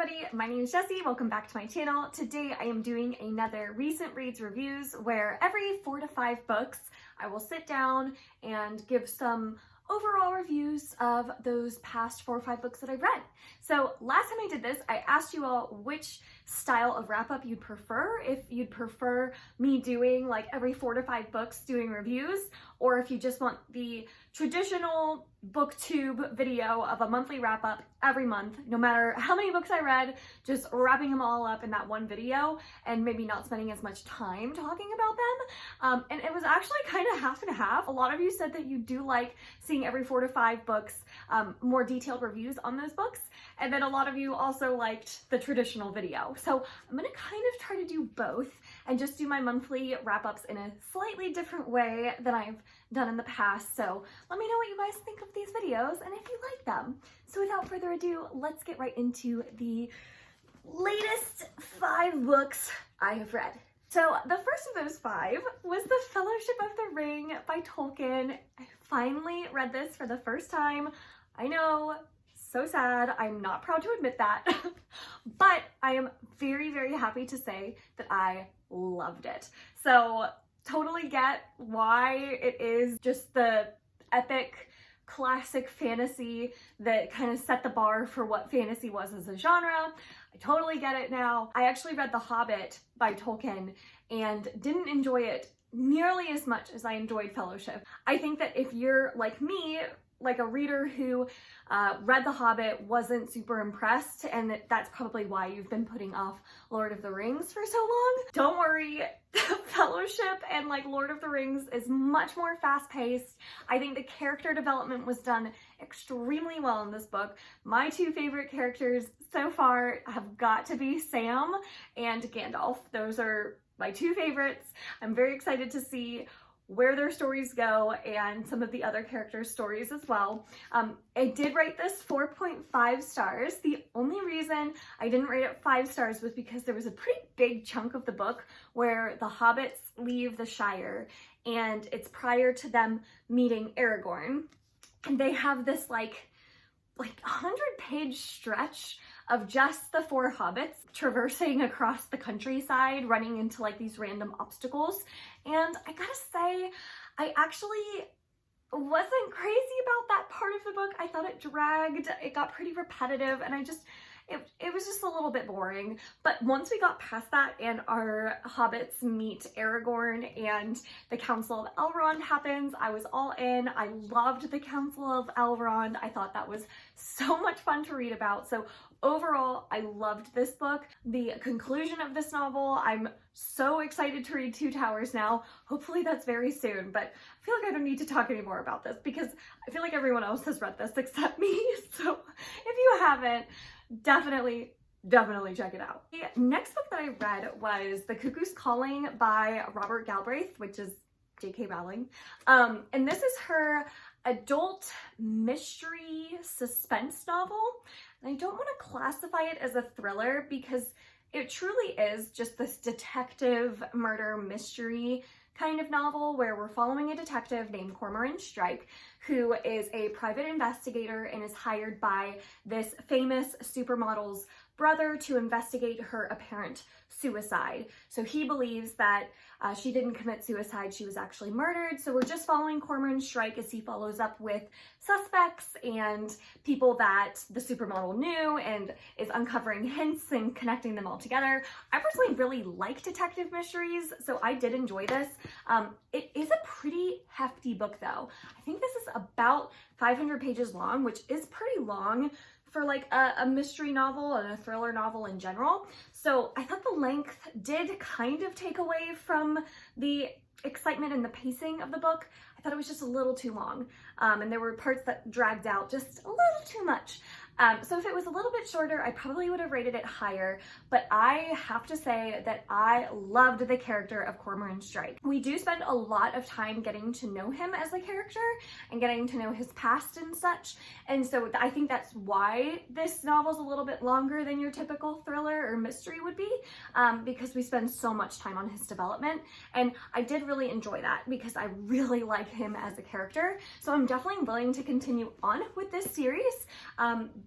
everybody, my name is Jessie. Welcome back to my channel. Today I am doing another recent reads reviews where every 4 to 5 books I will sit down and give some overall reviews of those past 4 or 5 books that I've read. So last time I did this, I asked you all which style of wrap-up you'd prefer, if you'd prefer me doing like every 4 to 5 books doing reviews, or if you just want the traditional booktube video of a monthly wrap-up every month, no matter how many books I read, just wrapping them all up in that one video and maybe not spending as much time talking about them. And it was actually kind of half and half. A lot of you said that you do like seeing every 4 to 5 books, more detailed reviews on those books. And then a lot of you also liked the traditional video. So I'm gonna kind of try to do both and just do my monthly wrap-ups in a slightly different way than I've done in the past. So let me know what you guys think of these videos and if you like them. So without further ado, let's get right into the latest 5 books I have read. So the first of those 5 was The Fellowship of the Ring by Tolkien. I finally read this for the first time. I know, so sad. I'm not proud to admit that, but I am very, very happy to say that I loved it. So totally get why it is just the epic classic fantasy that kind of set the bar for what fantasy was as a genre. I totally get it now. I actually read The Hobbit by Tolkien and didn't enjoy it nearly as much as I enjoyed Fellowship. I think that if you're like me, like a reader who read The Hobbit, wasn't super impressed, and that's probably why you've been putting off Lord of the Rings for so long. Don't worry, Fellowship and like Lord of the Rings is much more fast-paced. I think the character development was done extremely well in this book. My 2 favorite characters so far have got to be Sam and Gandalf. Those are my 2 favorites. I'm very excited to see where their stories go and some of the other characters' stories as well. I did rate this 4.5 stars. The only reason I didn't rate it 5 stars was because there was a pretty big chunk of the book where the hobbits leave the Shire, and it's prior to them meeting Aragorn. And they have this like 100-page stretch of just the 4 hobbits traversing across the countryside, running into like these random obstacles. And I gotta say, I actually wasn't crazy about that part of the book. I thought it dragged, it got pretty repetitive, and it was just a little bit boring. But once we got past that and our hobbits meet Aragorn and the Council of Elrond happens, I was all in. I loved the Council of Elrond. I thought that was so much fun to read about. So overall, I loved this book. The conclusion of this novel, I'm so excited to read Two Towers now. Hopefully that's very soon, but I feel like I don't need to talk anymore about this because I feel like everyone else has read this except me. So if you haven't, definitely check it out. The next book that I read was The Cuckoo's Calling by Robert Galbraith, which is J.K. Rowling. And this is her adult mystery suspense novel. And I don't want to classify it as a thriller because it truly is just this detective murder mystery kind of novel where we're following a detective named Cormoran Strike, who is a private investigator and is hired by this famous supermodel's brother to investigate her apparent suicide. So he believes that she didn't commit suicide, she was actually murdered. So we're just following Cormoran Strike as he follows up with suspects and people that the supermodel knew and is uncovering hints and connecting them all together. I personally really like detective mysteries, so I did enjoy this. It is a pretty hefty book though. I think this is about 500 pages long, which is pretty long for like a mystery novel and a thriller novel in general. So I thought the length did kind of take away from the excitement and the pacing of the book. I thought it was just a little too long. And there were parts that dragged out just a little too much. So if it was a little bit shorter, I probably would have rated it higher, but I have to say that I loved the character of Cormoran Strike. We do spend a lot of time getting to know him as a character and getting to know his past and such, and so I think that's why this novel's a little bit longer than your typical thriller or mystery would be, because we spend so much time on his development, and I did really enjoy that because I really like him as a character, so I'm definitely willing to continue on with this series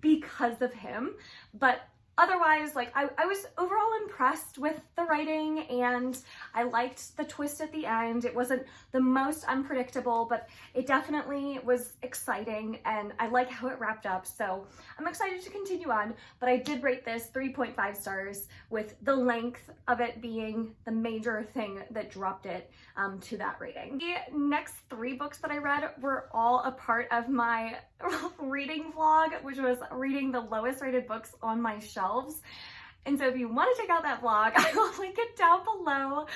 because of him. But otherwise, like, I was overall impressed with the writing, and I liked the twist at the end. It wasn't the most unpredictable, but it definitely was exciting, and I like how it wrapped up, so I'm excited to continue on. But I did rate this 3.5 stars, with the length of it being the major thing that dropped it to that rating. The next 3 books that I read were all a part of my reading vlog, which was reading the lowest rated books on my shelves. And so if you want to check out that vlog, I will link it down below.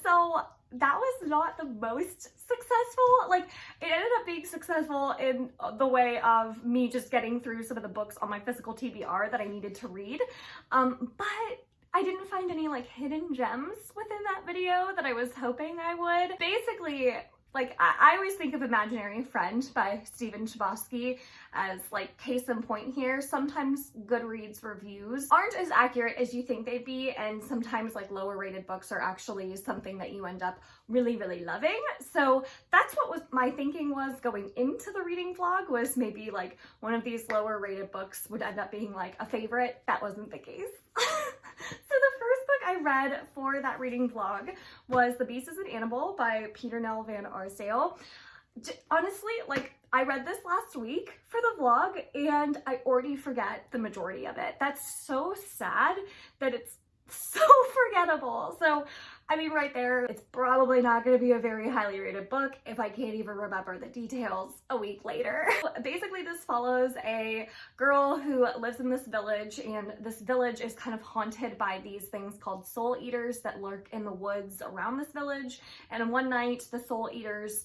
So that was not the most successful. Like, it ended up being successful in the way of me just getting through some of the books on my physical TBR that I needed to read. But I didn't find any like hidden gems within that video that I was hoping I would. Basically, like, I always think of Imaginary Friend by Stephen Chbosky as like case in point here. Sometimes Goodreads reviews aren't as accurate as you think they'd be, and sometimes like lower rated books are actually something that you end up really, really loving. So that's what was my thinking was going into the reading vlog, was maybe like one of these lower rated books would end up being like a favorite. That wasn't the case. So the first book I read for that reading vlog was The Beast is an Animal by Peter Nell van Arsdale. Honestly, like, I read this last week for the vlog and I already forget the majority of it. That's so sad that it's so forgettable. So, I mean, right there, it's probably not going to be a very highly rated book if I can't even remember the details a week later. Basically, this follows a girl who lives in this village, and this village is kind of haunted by these things called soul eaters that lurk in the woods around this village. And one night, the soul eaters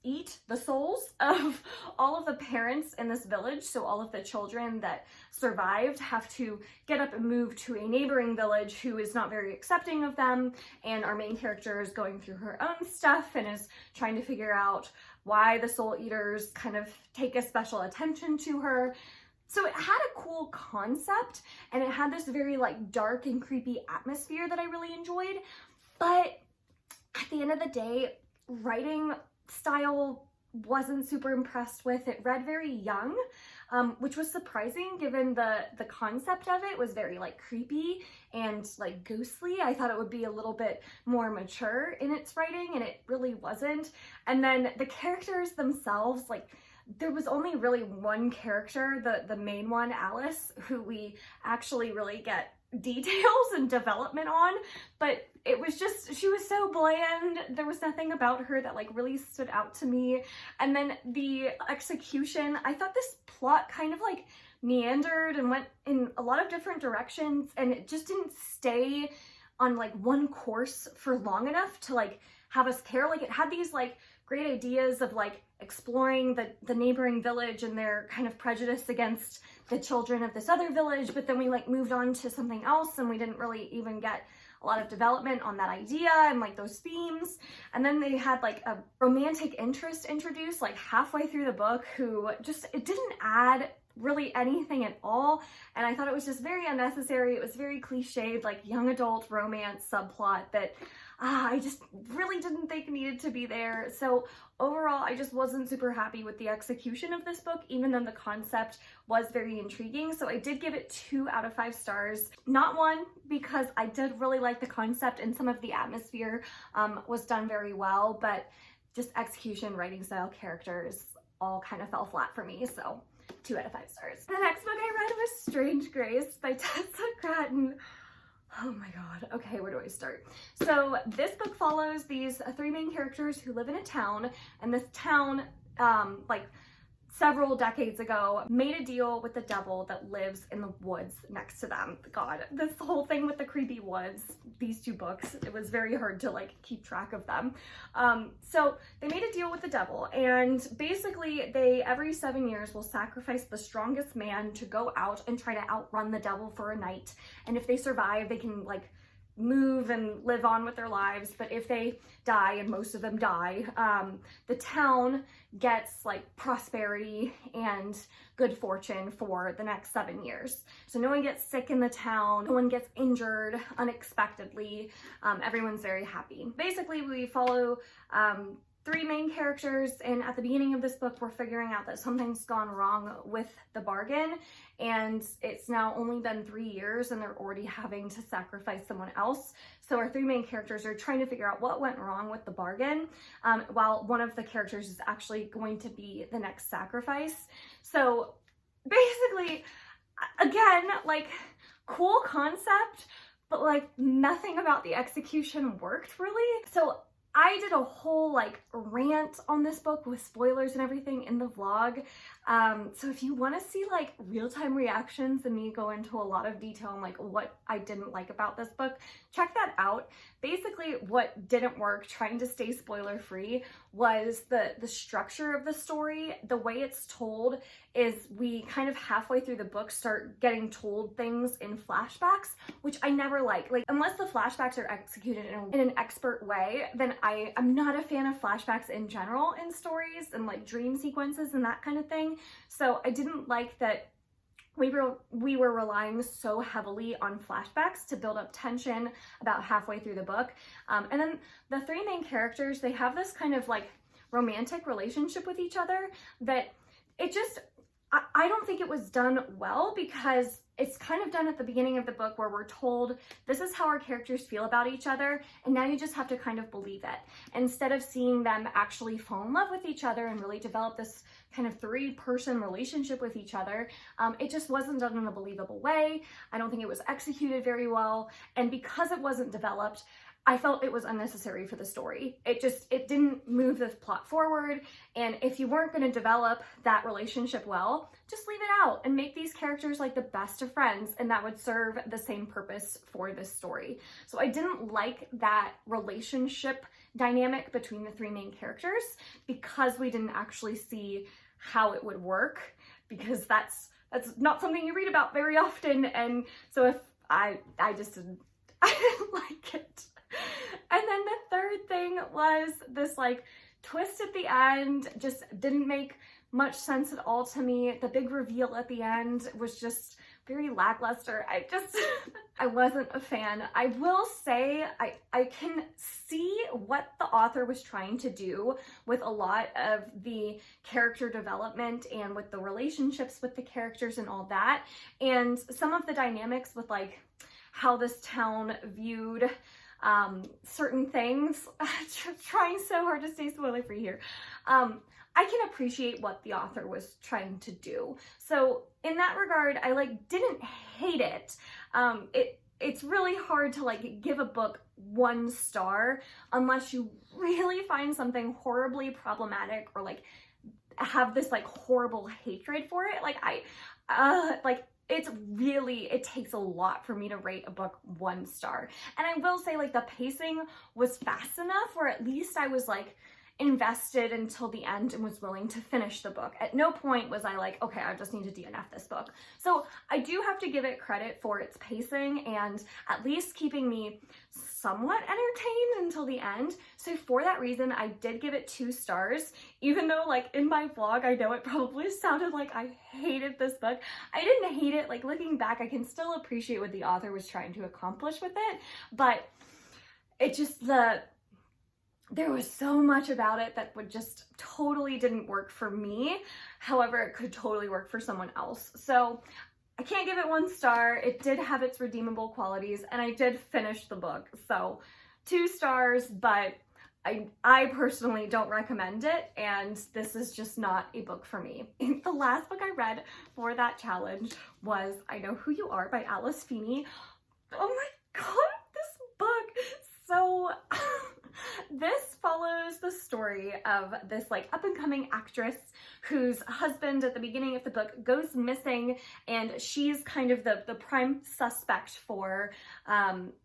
eat the souls of all of the parents in this village. So all of the children that survived have to get up and move to a neighboring village who is not very accepting of them. And our main character is going through her own stuff and is trying to figure out why the soul eaters kind of take a special attention to her. So it had a cool concept, and it had this very like dark and creepy atmosphere that I really enjoyed. But at the end of the day, writing style wasn't super impressed with. It read very young, which was surprising given the concept of it was very like creepy and like ghostly. I thought it would be a little bit more mature in its writing, and it really wasn't. And then the characters themselves, like, there was only really one character, the main one, Alice, who we actually really get details and development on, but it was just, she was so bland. There was nothing about her that like really stood out to me. And then the execution, I thought this plot kind of like meandered and went in a lot of different directions, and it just didn't stay on like one course for long enough to like have us care. Like, it had these like great ideas of like exploring the neighboring village and their kind of prejudice against the children of this other village, but then we like moved on to something else and we didn't really even get a lot of development on that idea and like those themes. And then they had like a romantic interest introduced like halfway through the book, who just, it didn't add really anything at all, and I thought it was just very unnecessary. It was very cliched, like young adult romance subplot that I just really didn't think needed to be there. So overall, I just wasn't super happy with the execution of this book, even though the concept was very intriguing. So I did give it 2 out of 5 stars. Not 1, because I did really like the concept and some of the atmosphere was done very well, but just execution, writing style, characters all kind of fell flat for me. So 2 out of 5 stars. The next book I read was Strange Grace by Tessa Gratton. Oh my god. Okay, where do I start? So this book follows these 3 main characters who live in a town, and this town, like several decades ago, made a deal with the devil that lives in the woods next to them. God, this whole thing with the creepy woods, these 2 books, it was very hard to like keep track of them. So they made a deal with the devil, and basically they every 7 years will sacrifice the strongest man to go out and try to outrun the devil for a night. And if they survive, they can like move and live on with their lives. But if they die, and most of them die, the town gets like prosperity and good fortune for the next 7 years. So no one gets sick in the town, no one gets injured unexpectedly, everyone's very happy. Basically, we follow three main characters, and at the beginning of this book we're figuring out that something's gone wrong with the bargain, and it's now only been 3 years and they're already having to sacrifice someone else. So our three main characters are trying to figure out what went wrong with the bargain, while one of the characters is actually going to be the next sacrifice. So basically, again, like, cool concept, but like nothing about the execution worked really. So I did a whole like rant on this book with spoilers and everything in the vlog. So if you want to see like real-time reactions and me go into a lot of detail on like what I didn't like about this book, check that out. Basically what didn't work, trying to stay spoiler free, was the structure of the story. The way it's told is we kind of halfway through the book start getting told things in flashbacks, which I never like. Like, unless the flashbacks are executed in an expert way, then I'm not a fan of flashbacks in general in stories and like dream sequences and that kind of thing. So I didn't like that we were relying so heavily on flashbacks to build up tension about halfway through the book. And then the three main characters, they have this kind of like romantic relationship with each other that it just, I don't think it was done well, because it's kind of done at the beginning of the book where we're told this is how our characters feel about each other, and now you just have to kind of believe it, instead of seeing them actually fall in love with each other and really develop this kind of three-person relationship with each other. It just wasn't done in a believable way. I don't think it was executed very well, and because it wasn't developed, I felt it was unnecessary for the story. It didn't move the plot forward, and if you weren't going to develop that relationship well, just leave it out and make these characters like the best of friends, and that would serve the same purpose for this story. So I didn't like that relationship dynamic between the three main characters, because we didn't actually see how it would work, because that's not something you read about very often, and so if I didn't like it. And then the third thing was this like twist at the end, just didn't make much sense at all to me. The big reveal at the end was just very lackluster. I wasn't a fan. I will say I can see what the author was trying to do with a lot of the character development and with the relationships with the characters and all that, and some of the dynamics with like how this town viewed certain things. Trying so hard to stay spoiler free here. I can appreciate what the author was trying to do. So in that regard, I like didn't hate it. It's really hard to like give a book 1 star unless you really find something horribly problematic or like have this like horrible hatred for it. Like it takes a lot for me to rate a book 1 star. And I will say like the pacing was fast enough where at least I was like invested until the end and was willing to finish the book. At no point was I like, okay, I just need to DNF this book. So I do have to give it credit for its pacing and at least keeping me somewhat entertained until the end. So for that reason, I did give it 2 stars, even though like in my vlog, I know it probably sounded like I hated this book. I didn't hate it. Like looking back, I can still appreciate what the author was trying to accomplish with it, but it just, there was so much about it that would just totally didn't work for me. However, it could totally work for someone else. So I can't give it 1 star. It did have its redeemable qualities and I did finish the book. So 2 stars, but I personally don't recommend it, and this is just not a book for me. The last book I read for that challenge was I Know Who You Are by Alice Feeney. Oh my god, this book! So this follows the story of this like up-and-coming actress whose husband at the beginning of the book goes missing, and she's kind of the prime suspect for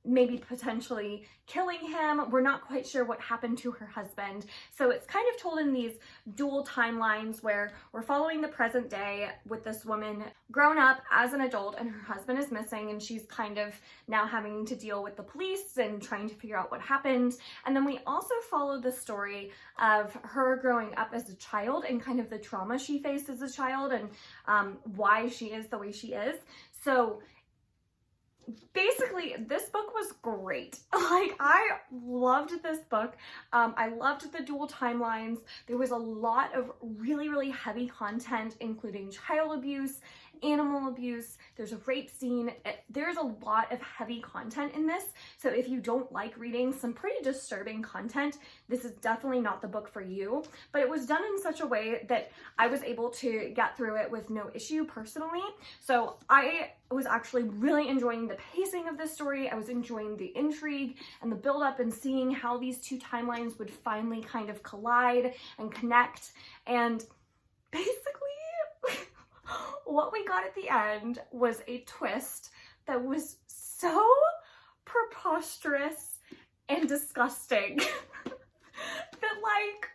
maybe potentially killing him. We're not quite sure what happened to her husband. So it's kind of told in these dual timelines where we're following the present day with this woman grown up as an adult and her husband is missing, and she's kind of now having to deal with the police and trying to figure out what happened. And then we also follow the story of her growing up as a child and kind of the trauma she faced as a child and why she is the way she is. So basically, this book was great. Like, I loved this book. I loved the dual timelines. There was a lot of really, really heavy content, including child abuse, animal abuse. There's a rape scene. There's a lot of heavy content in this. So if you don't like reading some pretty disturbing content, this is definitely not the book for you. But it was done in such a way that I was able to get through it with no issue personally. So I was actually really enjoying the pacing of this story. I was enjoying the intrigue and the buildup and seeing how these two timelines would finally kind of collide and connect. And basically, what we got at the end was a twist that was so preposterous and disgusting that, like,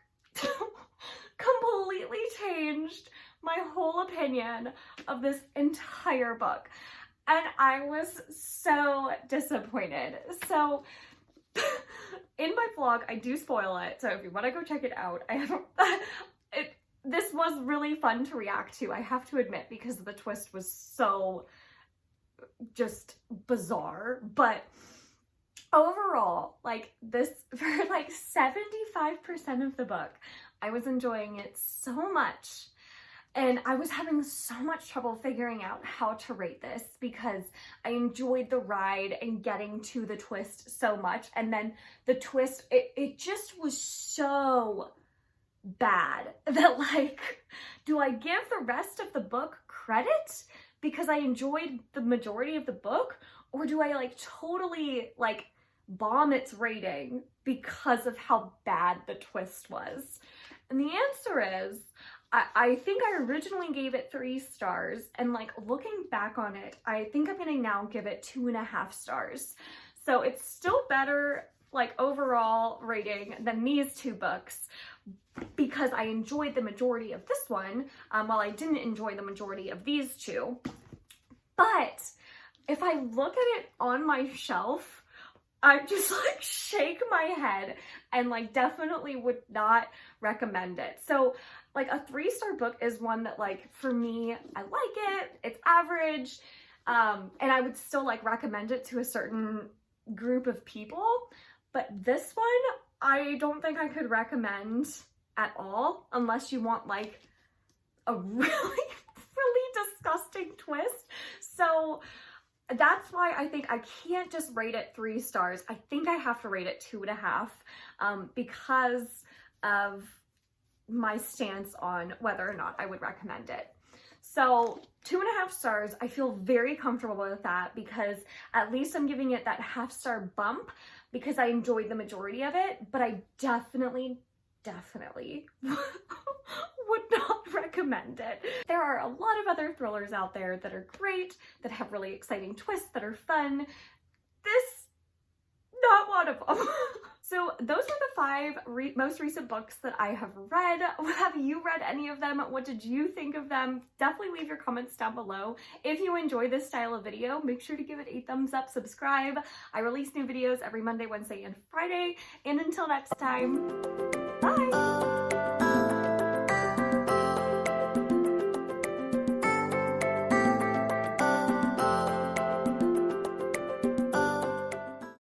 completely changed my whole opinion of this entire book. And I was so disappointed. So in my vlog, I do spoil it. So if you want to go check it out, I have this was really fun to react to, I have to admit, because the twist was so just bizarre. But overall, like, this, for like 75% of the book, I was enjoying it so much. And I was having so much trouble figuring out how to rate this because I enjoyed the ride and getting to the twist so much. And then the twist, it just was so bad that, like, do I give the rest of the book credit because I enjoyed the majority of the book, or do I like totally like bomb its rating because of how bad the twist was? And the answer is, I think I originally gave it 3 stars, and like looking back on it, I think I'm gonna now give it 2.5 stars. So it's still better, like, overall rating than these 2 books, because I enjoyed the majority of this one, while I didn't enjoy the majority of these 2. But if I look at it on my shelf, I just like shake my head and like definitely would not recommend it. So like a 3-star book is one that, like, for me, I like it, it's average, and I would still like recommend it to a certain group of people. But this one, I don't think I could recommend at all unless you want like a really, really disgusting twist. So that's why I think I can't just rate it 3 stars. I think I have to rate it 2.5 because of my stance on whether or not I would recommend it. So 2.5 stars, I feel very comfortable with that because at least I'm giving it that 1/2-star bump because I enjoyed the majority of it, but I definitely would not recommend it. There are a lot of other thrillers out there that are great, that have really exciting twists, that are fun. This, not one of them. So those are the 5 most recent books that I have read. Have you read any of them? What did you think of them? Definitely leave your comments down below. If you enjoy this style of video, make sure to give it a thumbs up, subscribe. I release new videos every Monday, Wednesday, and Friday. And until next time, bye!